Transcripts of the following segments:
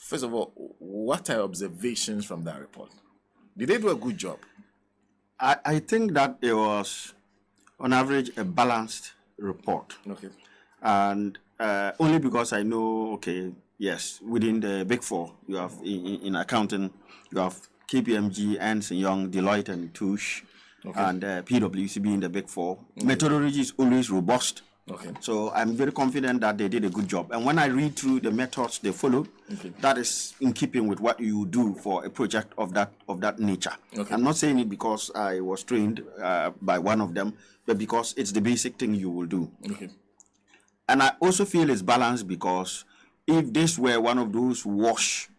First of all, what are observations from that report? Did they do a good job? I think that it was, on average, a balanced report. Okay. And only because I know, okay, yes, within the Big Four, you have in accounting, you have Kpmg, Ernst & Young, Deloitte and Touche, okay, and PwC being the Big Four. Okay. Methodology is always robust. Okay. So I'm very confident that they did a good job. And when I read through the methods they followed, okay, that is in keeping with what you do for a project of that nature. Okay. I'm not saying it because I was trained by one of them, but because it's the basic thing you will do. Okay. And I also feel it's balanced because if this were one of those whitewashing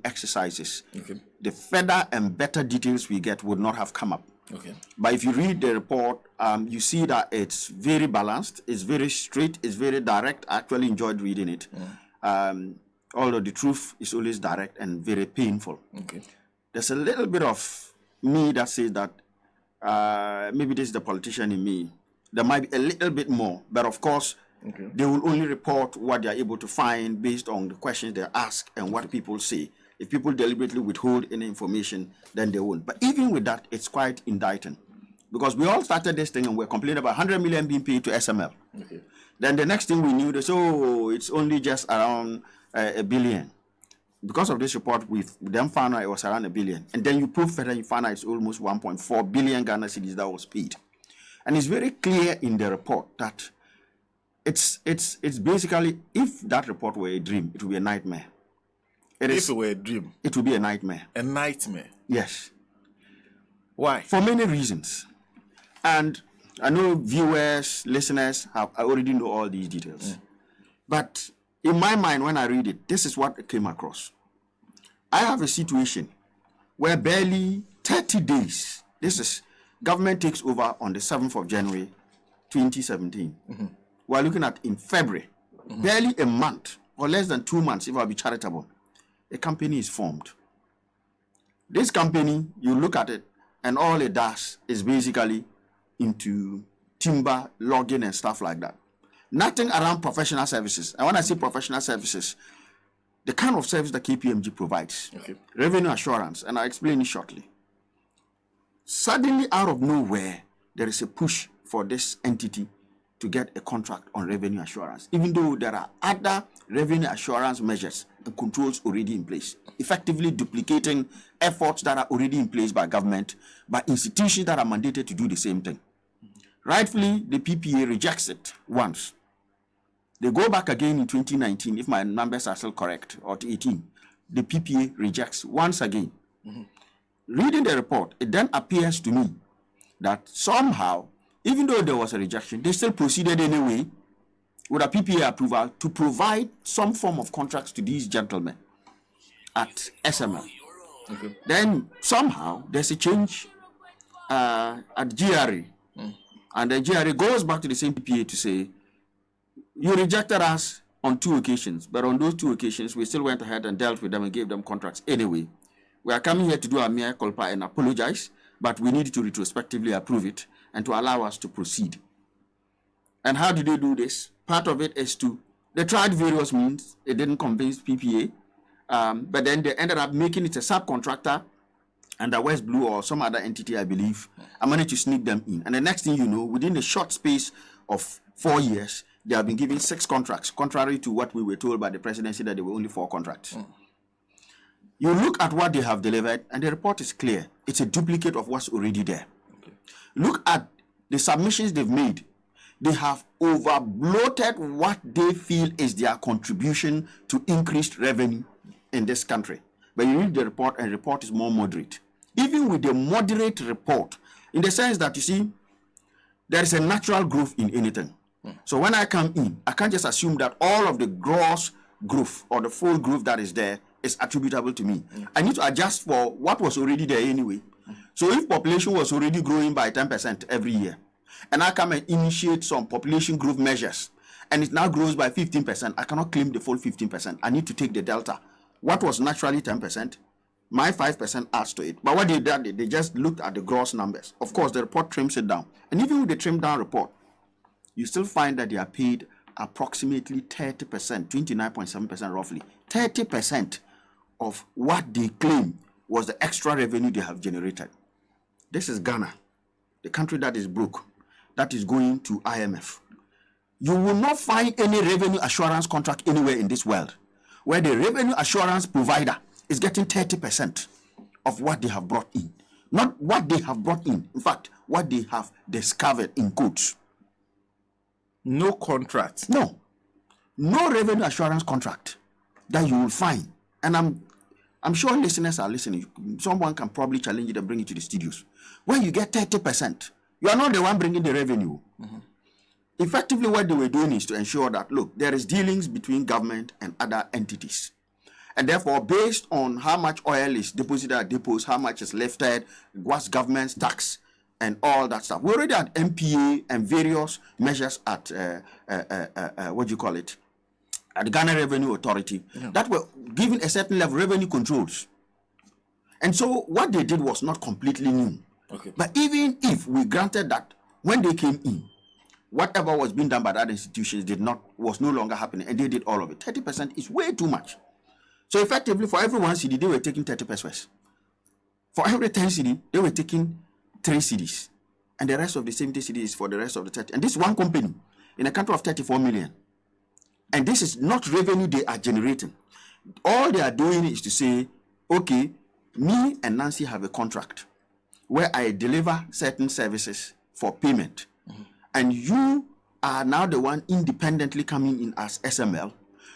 exercises, okay, the further and better details we get would not have come up. Okay. But if you read the report, you see that it's very balanced, it's very straight, it's very direct. I actually enjoyed reading it. Although the truth is always direct and very painful. Okay. There's a little bit of me that says that maybe this is the politician in me. There might be a little bit more, but of course, okay, they will only report what they are able to find based on the questions they ask and what people say. If people deliberately withhold any information, then they won't. But even with that, it's quite indicting. Because we all started this thing and we're complaining about 100 million being paid to SML. Okay. Then the next thing we knew, they said, oh, it's only just around $1 billion. Because of this report, we then found out it was around $1 billion. And then you prove further, you find out it's almost 1.4 billion Ghana cedis that was paid. And it's very clear in the report that it's basically, if that report were a dream, it would be a nightmare. If it were a dream, it would be a nightmare. A nightmare? Yes. Why? For many reasons. And I know viewers, listeners, I already know all these details. Yeah. But in my mind, when I read it, this is what came across. I have a situation where barely 30 days, this is, government takes over on the 7th of January, 2017. Mm-hmm. We're looking at in February, mm-hmm, barely a month or less than 2 months, if I'll be charitable, a company is formed. This company, you look at it, and all it does is basically into timber logging and stuff like that. Nothing around professional services. And when I say professional services, the kind of service that Kpmg provides, okay, revenue assurance, and I'll explain it shortly. Suddenly, out of nowhere, there is a push for this entity to get a contract on revenue assurance, even though there are other revenue assurance measures and controls already in place, effectively duplicating efforts that are already in place by government, by institutions that are mandated to do the same thing. Rightfully, the PPA rejects it once. They go back again in 2019, if my numbers are still correct, or to 18. The PPA rejects once again. Mm-hmm. Reading the report, it then appears to me that somehow, even though there was a rejection, they still proceeded anyway with a PPA approval to provide some form of contracts to these gentlemen at SML. Okay. Then somehow there's a change at GRA. And the GRA goes back to the same PPA to say, you rejected us on 2 occasions, but on those 2 occasions, we still went ahead and dealt with them and gave them contracts anyway. We are coming here to do a mea culpa and apologize, but we need to retrospectively approve it and to allow us to proceed. And how did they do this? Part of it is they tried various means. It didn't convince PPA, but then they ended up making it a subcontractor under West Blue or some other entity, I believe. I managed to sneak them in. And the next thing you know, within a short space of 4 years, they have been given 6 contracts, contrary to what we were told by the presidency that there were only 4 contracts. You look at what they have delivered, and the report is clear. It's a duplicate of what's already there. Okay. Look at the submissions they've made. They have over-bloated what they feel is their contribution to increased revenue in this country. But you read the report, and the report is more moderate. Even with the moderate report, in the sense that, you see, there is a natural growth in anything. So when I come in, I can't just assume that all of the gross growth or the full growth that is there is attributable to me. I need to adjust for what was already there anyway. So if population was already growing by 10% every year, and I come and initiate some population growth measures, and it now grows by 15%, I cannot claim the full 15%. I need to take the delta. What was naturally 10%, my 5% adds to it. But what they did, they just looked at the gross numbers. Of course, the report trims it down. And even with the trimmed down report, you still find that they are paid approximately 30%, 29.7% roughly, 30% of what they claim was the extra revenue they have generated. This is Ghana, the country that is broke, that is going to IMF. You will not find any revenue assurance contract anywhere in this world where the revenue assurance provider is getting 30% of what they have brought in. Not what they have brought in fact, what they have discovered in quotes. No contract. No revenue assurance contract that you will find. And I'm sure listeners are listening. Someone can probably challenge it and bring it to the studios. When you get 30%, you are not the one bringing the revenue. Effectively, what they were doing is to ensure that, look, there is dealings between government and other entities. And therefore, based on how much oil is deposited at depots, how much is lifted, what's government's tax, and all that stuff. We already had MPA and various measures at, what do you call it, at the Ghana Revenue Authority that were giving a certain level of revenue controls. And so what they did was not completely new. Okay. But even if we granted that when they came in, whatever was being done by that institutions was no longer happening, and they did all of it. 30% is way too much. So effectively, for every 1 cedi, they were taking 30 pesos. For every 10 cedi, they were taking 3 cedis. And the rest of the 70 cedis is for the rest of the 30. And this is one company in a country of 34 million. And this is not revenue they are generating. All they are doing is to say, okay, me and Nancy have a contract where I deliver certain services for payment. And you are now the one independently coming in as SML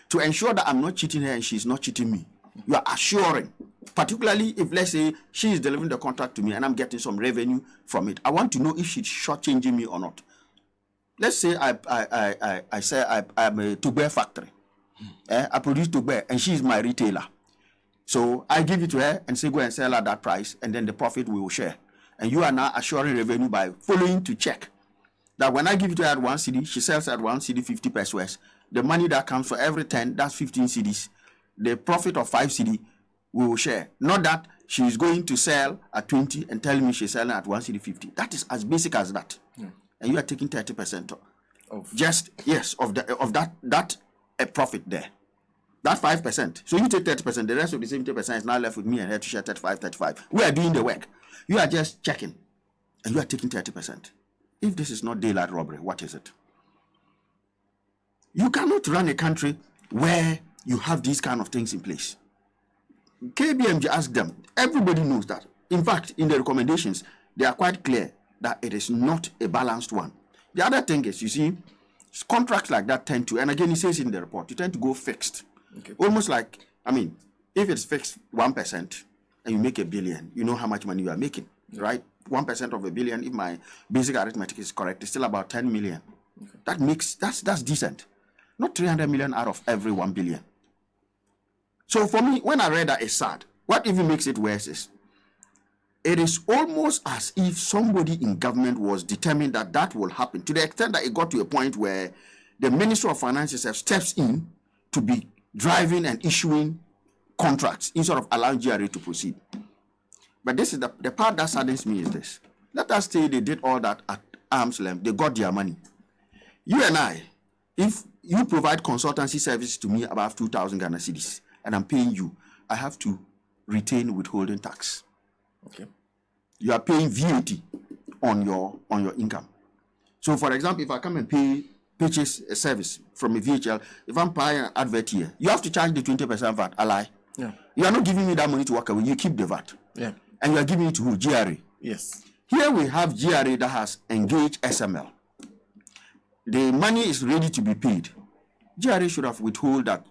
to ensure that I'm not cheating her and she's not cheating me. You are assuring, particularly if, let's say, she is delivering the contract to me and I'm getting some revenue from it. I want to know if she's shortchanging me or not. Let's say I say I'm a Tugbe factory. I produce Tugbe and she is my retailer. So I give it to her and say, go and sell at that price, and then the profit we will share. And you are now assuring revenue by following to check that when I give it to her at 1 cedi, she sells at 1 cedi 50 pesos. The money that comes for every 10, that's 15 cedis. The profit of 5 cedi we will share. Not that she is going to sell at 20 and tell me she's selling at 1 cedi 50. That is as basic as that. And you are taking 30% of just, yes, of that profit there. That 5%. So you take 30%, the rest of the 70% is now left with me and her to share 35. We are doing the work. You are just checking. And you are taking 30%. If this is not daylight robbery, what is it? You cannot run a country where you have these kind of things in place. Kpmg asked them. Everybody knows that. In fact, in the recommendations, they are quite clear that it is not a balanced one. The other thing is, you see, contracts like that tend to, and again, it says in the report, you tend to go fixed. Okay. Almost like, I mean, if it's fixed 1% and you make $1 billion, you know how much money you are making, right? 1% of $1 billion, if my basic arithmetic is correct, is still about 10 million. Okay. That's decent. Not 300 million out of every 1 billion. So for me, when I read that, it's sad. What even makes it worse is, it is almost as if somebody in government was determined that that will happen, to the extent that it got to a point where the Minister of Finance steps in to be driving and issuing contracts instead of allowing GRA to proceed. But this is the part that saddens me is this. Let us say they did all that at arm's length. They got their money. You and I, if you provide consultancy services to me above 2,000 Ghana cedis and I'm paying you, I have to retain withholding tax. Okay. You are paying VAT on your income. So, for example, if I come and purchase a service from a VHL, if I'm buying an advert here, you have to charge the 20% VAT. I lie. Yeah. You are not giving me that money to walk away. You keep the VAT. Yeah. And you are giving it to who? GRA. Yes. Here we have GRA that has engaged SML. The money is ready to be paid. GRA should have withheld that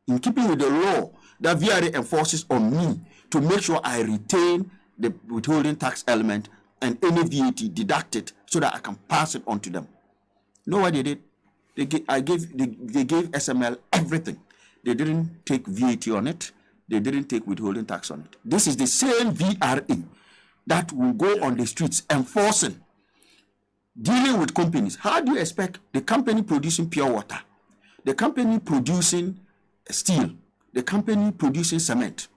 in keeping with the law that VRA enforces on me to make sure I retain the withholding tax element and any VAT deducted so that I can pass it on to them. You know what they did? They gave SML everything. They didn't take VAT on it. They didn't take withholding tax on it. This is the same VRA that will go on the streets enforcing, dealing with companies. How do you expect the company producing pure water, the company producing steel, the company producing cement,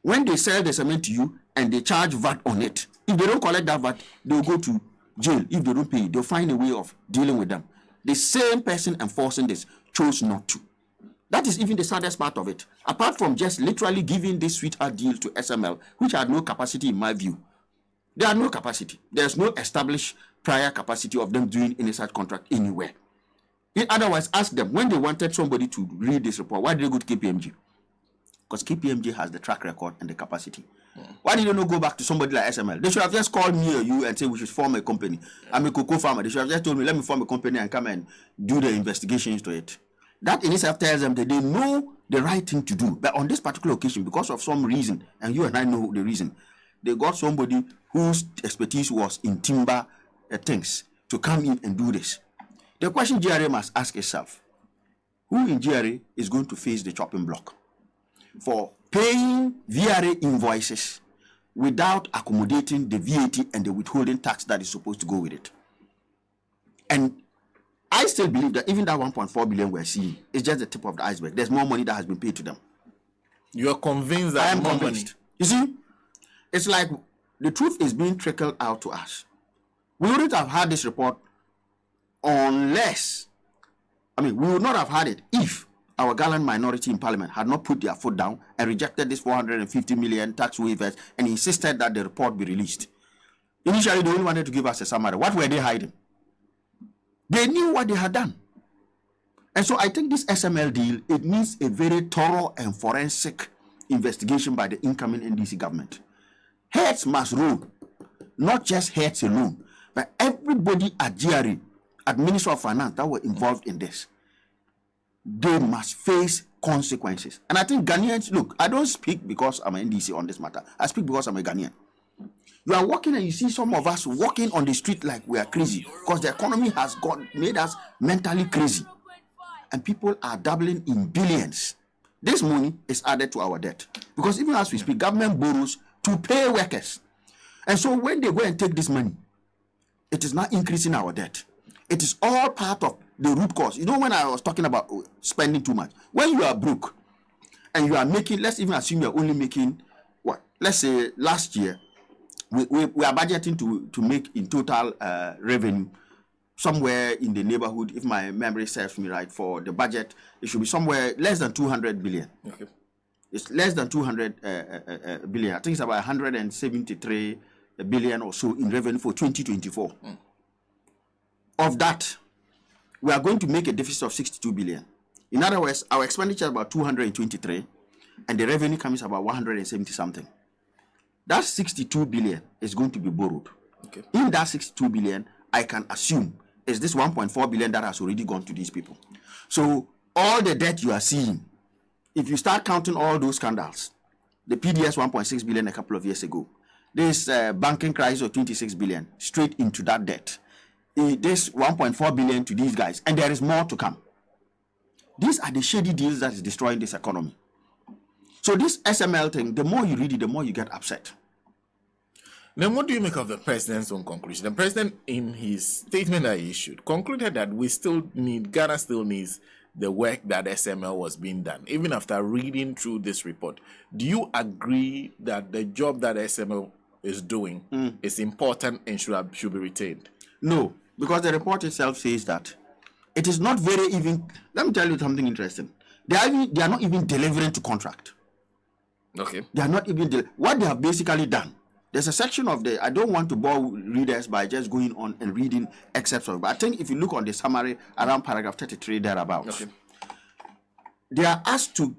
when they sell the cement to you and they charge VAT on it, if they don't collect that VAT, they'll go to jail. If they don't pay, they'll find a way of dealing with them. The same person enforcing this chose not to. That is even the saddest part of it. Apart from just literally giving this sweetheart deal to SML, which had no capacity in my view. They had no capacity. There's no established prior capacity of them doing any such contract anywhere. Otherwise, ask them, when they wanted somebody to read this report, why did they go to Kpmg? Because Kpmg has the track record and the capacity. Why did they not go back to somebody like SML? They should have just called me or you and say we should form a company. I'm a cocoa farmer. They should have just told me, let me form a company and come and do the investigations to it. That in itself tells them that they know the right thing to do. But on this particular occasion, because of some reason, and you and I know the reason, they got somebody whose expertise was in timber things to come in and do this. The question GRA must ask itself, who in GRA is going to face the chopping block for paying VRA invoices without accommodating the VAT and the withholding tax that is supposed to go with it? And I still believe that even that 1.4 billion we're seeing is just the tip of the iceberg. There's more money that has been paid to them. You are convinced that I am convinced. You see, it's like the truth is being trickled out to us. We wouldn't have had this report unless, we would not have had it if our gallant minority in parliament had not put their foot down and rejected this 450 million tax waivers and insisted that the report be released. Initially, they only wanted to give us a summary. What were they hiding? They knew what they had done. And so I think this SML deal, it needs a very thorough and forensic investigation by the incoming NDC government. Heads must roll, not just heads alone, but everybody at GRA, at Ministry of Finance that were involved in this. They must face consequences. And I think Ghanaians, look, I don't speak because I'm an NDC on this matter. I speak because I'm a Ghanaian. You are walking and you see some of us walking on the street like we are crazy because the economy has made us mentally crazy. And people are doubling in billions. This money is added to our debt. Because even as we speak, government borrows to pay workers. And so when they go and take this money, it is not increasing our debt. It is all part of the root cause. You know, when I was talking about spending too much, when you are broke and you are making, let's even assume you're only making, what? Let's say last year, we are budgeting to make in total revenue somewhere in the neighborhood, if my memory serves me right, for the budget, it should be somewhere less than 200 billion. Okay. It's less than 200 billion. I think it's about 173 billion or so in revenue for 2024. Of that, we are going to make a deficit of 62 billion. In other words, our expenditure is about 223 and the revenue comes about 170 something. That 62 billion is going to be borrowed. Okay. In that 62 billion, I can assume is this 1.4 billion that has already gone to these people. So all the debt you are seeing, if you start counting all those scandals, the PDS 1.6 billion a couple of years ago, this banking crisis of 26 billion straight into that debt, this 1.4 billion to these guys, and there is more to come. These are the shady deals that is destroying this economy. So this SML thing, the more you read it, the more you get upset. Then what do you make of the president's own conclusion? The president, in his statement that he issued, concluded that Ghana still needs the work that SML was being done. Even after reading through this report, do you agree that the job that SML is doing is important and should be retained? No, because the report itself says that it is not very even. Let me tell you something interesting. They are not even delivering to contract. Okay. They are not even what they have basically done. There's a section of I don't want to bore readers by just going on and reading excerpts of it, but I think if you look on the summary around paragraph 33 thereabouts, okay, they are asked to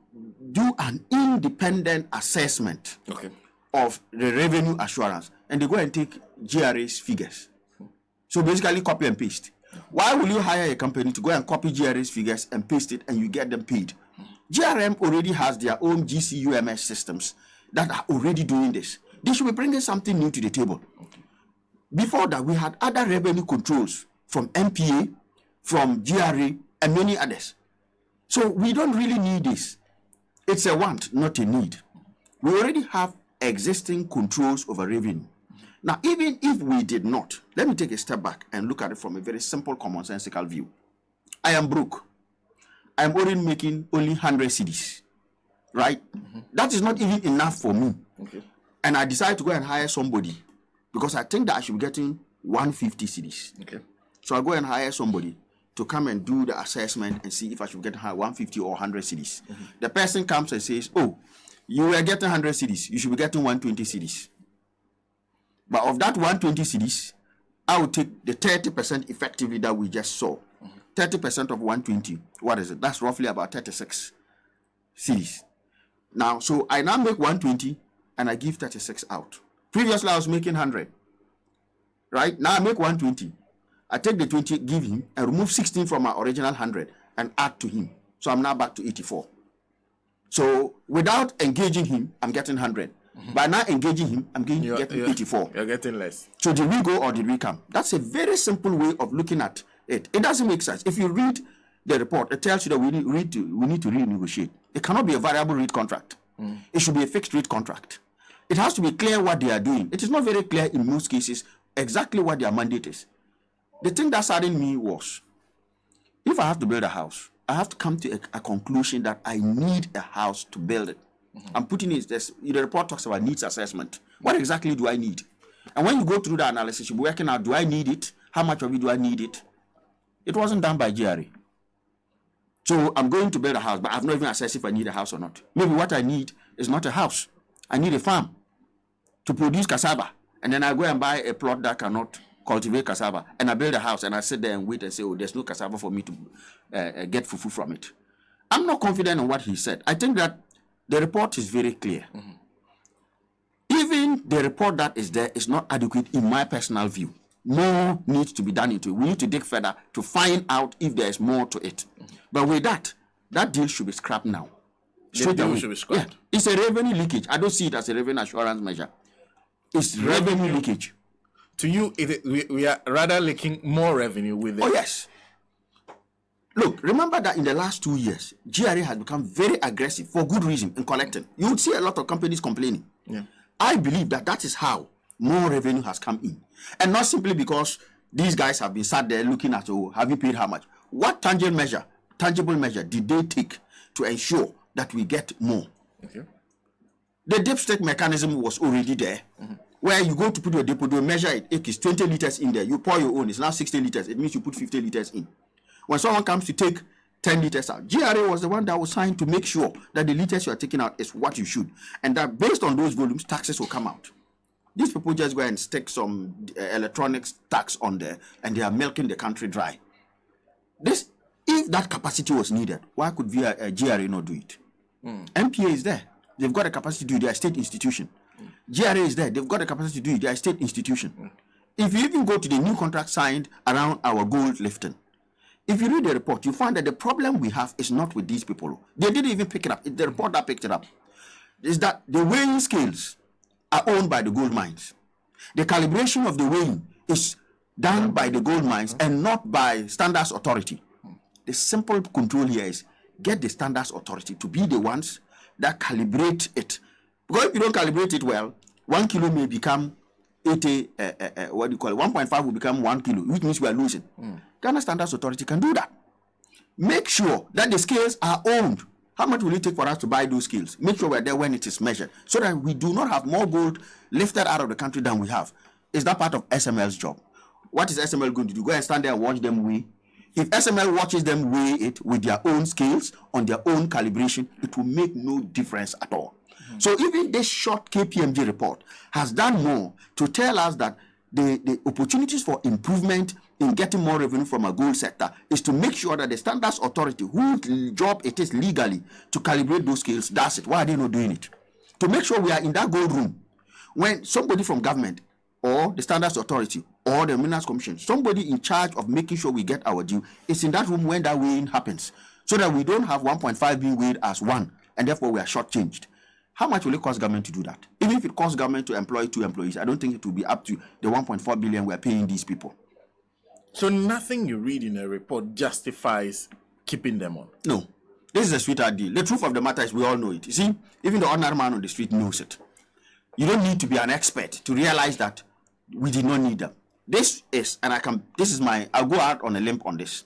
do an independent assessment, okay, of the revenue assurance, and they go and take GRA's figures. So basically copy and paste. Why will you hire a company to go and copy GRA's figures and paste it and you get them paid? GRM already has their own GCUMS systems that are already doing this. They should be bringing something new to the table. Before that, we had other revenue controls from MPA, from GRA, and many others. So we don't really need this. It's a want, not a need. We already have existing controls over revenue. Now, even if we did not, let me take a step back and look at it from a very simple, commonsensical view. I am broke. I am already making only 100 cedis, right? That is not even enough for me. Okay. And I decided to go and hire somebody because I think that I should be getting 150 cedis. Okay. So I go and hire somebody. to come and do the assessment and see if I should get 150 or 100 cedis. The person comes and says, oh, you were getting 100 cedis, you should be getting 120 cedis. But of that 120 cedis, I will take the 30% effectively that we just saw. 30% of 120, what is it? That's roughly about 36 cedis. Now, so I now make 120 and I give 36 out. Previously, I was making 100. Right? Now I make 120. I take the 20, give him, and remove 16 from my original 100 and add to him. So I'm now back to 84. So without engaging him, I'm getting 100. By now engaging him, I'm getting 84. You're getting less. So did we go or did we come? That's a very simple way of looking at it. It doesn't make sense. If you read the report, it tells you that we need to renegotiate. It cannot be a variable rate contract. It should be a fixed rate contract. It has to be clear what they are doing. It is not very clear in most cases exactly what their mandate is. The thing that saddened me was, if I have to build a house, I have to come to a conclusion that I need a house to build it. I'm putting it, the report talks about needs assessment. What exactly do I need? And when you go through the analysis, you're working out, do I need it? How much of it do I need it? It wasn't done by GRA. So I'm going to build a house, but I've not even assessed if I need a house or not. Maybe what I need is not a house. I need a farm to produce cassava. And then I go and buy a plot that cannot cultivate cassava. And I build a house and I sit there and wait and say, oh, there's no cassava for me to get fufu from it. I'm not confident in what he said. I think that the report is very clear. Even the report that is there is not adequate in my personal view. More needs to be done into it. We need to dig further to find out if there is more to it. But with that deal should be scrapped now. The deal should be scrapped. Yeah. It's a revenue leakage. I don't see it as a revenue assurance measure. It's revenue leakage. To you, we are rather leaking more revenue with it. Oh, yes. Look, remember that in the last 2 years, GRA has become very aggressive for good reason in collecting. You would see a lot of companies complaining. Yeah. I believe that is how more revenue has come in. And not simply because these guys have been sat there looking at, oh, have you paid how much? What tangible measure did they take to ensure that we get more? Okay. The dipstick mechanism was already there. Where you go to put your depot, they measure it. If it's 20 liters in there, you pour your own. It's now 60 liters. It means you put 50 liters in. When someone comes to take 10 liters out, GRA was the one that was signed to make sure that the liters you are taking out is what you should. And that based on those volumes, taxes will come out. These people just go and stick some electronics tax on there, and they are milking the country dry. If that capacity was needed, why could GRA not do it? MPA is there. They've got a capacity to do it. They are a state institution. GRA is there. They've got a capacity to do it. They are a state institution. If you even go to the new contract signed around our gold lifting, if you read the report, you find that the problem we have is not with these people. They didn't even pick it up. It's the report that picked it up. Is that the weighing scales are owned by the gold mines. The calibration of the weighing is done by the gold mines and not by Standards Authority. The simple control here is get the Standards Authority to be the ones that calibrate it. Because if you don't calibrate it well, 1 kilo may become 80, 1.5 will become 1 kilo, which means we are losing. Ghana Standards Authority can do that. Make sure that the scales are owned. How much will it take for us to buy those scales? Make sure we're there when it is measured, so that we do not have more gold lifted out of the country than we have. Is that part of SML's job? What is SML going to do? Go and stand there and watch them weigh? If SML watches them weigh it with their own scales, on their own calibration, it will make no difference at all. So even this short Kpmg report has done more to tell us that the opportunities for improvement in getting more revenue from a gold sector is to make sure that the Standards Authority, whose job it is legally to calibrate those scales, does it. Why are they not doing it? To make sure we are in that gold room. When somebody from government or the Standards Authority or the Minerals Commission, somebody in charge of making sure we get our due, is in that room when that weighing happens, so that we don't have 1.5 being weighed as 1, and therefore we are shortchanged. How much will it cost government to do that? Even if it costs government to employ 2 employees, I don't think it will be up to the 1.4 billion we are paying these people. So nothing you read in a report justifies keeping them on? No. This is a sweetheart deal. The truth of the matter is we all know it. You see, even the ordinary man on the street knows it. You don't need to be an expert to realize that we did not need them. I'll go out on a limb on this.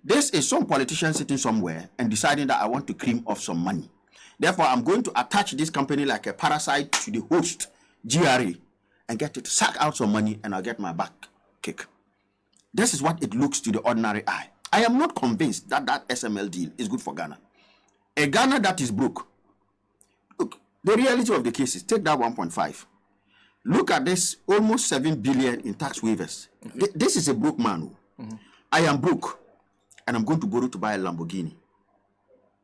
This is some politician sitting somewhere and deciding that I want to cream off some money. Therefore, I'm going to attach this company like a parasite to the host, GRA, and get it to suck out some money, and I'll get my back kick. This is what it looks to the ordinary eye. I am not convinced that that SML deal is good for Ghana. A Ghana that is broke. Look, the reality of the case is, take that 1.5. Look at this, almost 7 billion in tax waivers. This is a broke man. I am broke, and I'm going to borrow to buy a Lamborghini.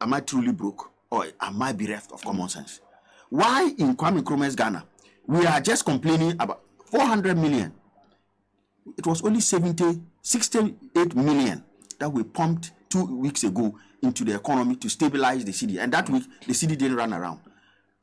Am I truly broke, or am I bereft of common sense? Why in Kwame Nkrumah's Ghana, we are just complaining about 400 million. It was only 68 million that we pumped 2 weeks ago into the economy to stabilize the city. And that week, the city didn't run around.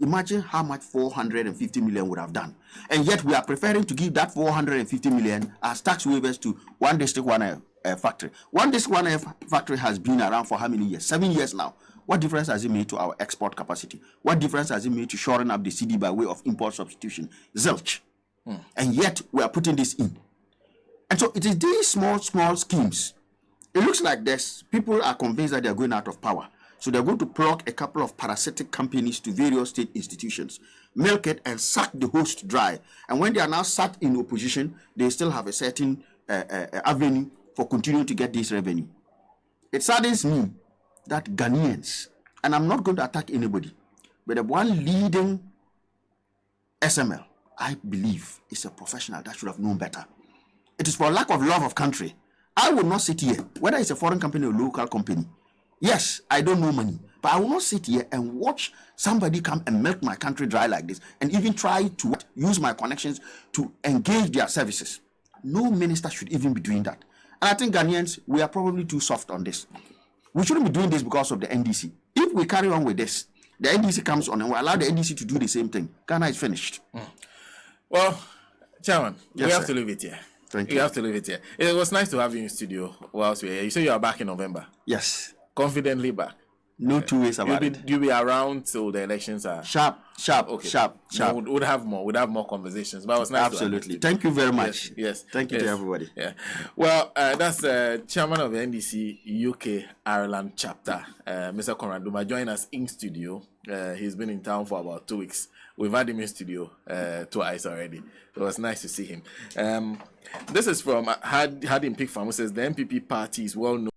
Imagine how much 450 million would have done. And yet we are preferring to give that 450 million as tax waivers to one district, one air factory. One district, one air factory has been around for how many years? 7 years now. What difference has it made to our export capacity? What difference has it made to shoring up the city by way of import substitution? Zilch. And yet we are putting this in. And so it is these small schemes. It looks like this. People are convinced that they are going out of power. So they're going to plug a couple of parasitic companies to various state institutions, milk it and suck the host dry. And when they are now sat in opposition, they still have a certain avenue for continuing to get this revenue. It saddens me that Ghanaians, and I'm not going to attack anybody, but the one leading SML, I believe, is a professional that should have known better. It is for lack of love of country. I will not sit here, whether it's a foreign company or local company. Yes, I don't know money, but I will not sit here and watch somebody come and milk my country dry like this and even try to use my connections to engage their services. No minister should even be doing that. And I think Ghanaians, we are probably too soft on this. We shouldn't be doing this because of the NDC. If we carry on with this, the NDC comes on and we allow the NDC to do the same thing, Ghana is finished. Well, Chairman, yes, we have sir. to leave it here. Thank you. We have to leave it here. It was nice to have you in studio whilst we're here. You say you are back in November. Yes. Confidently back. No two ways about it. You'll be around till the elections are sharp. No, we'll have more conversations. But it was nice. Absolutely. Thank you very much. Yes. Thank you to everybody. Yeah. Well, that's Chairman of the NDC UK Ireland chapter, Mr. CONRAD Duma, joined us in studio. He's been in town for about 2 weeks. We've had him in studio twice already. It was nice to see him. This is from Had in Pig Farm, who says the MPP party is well known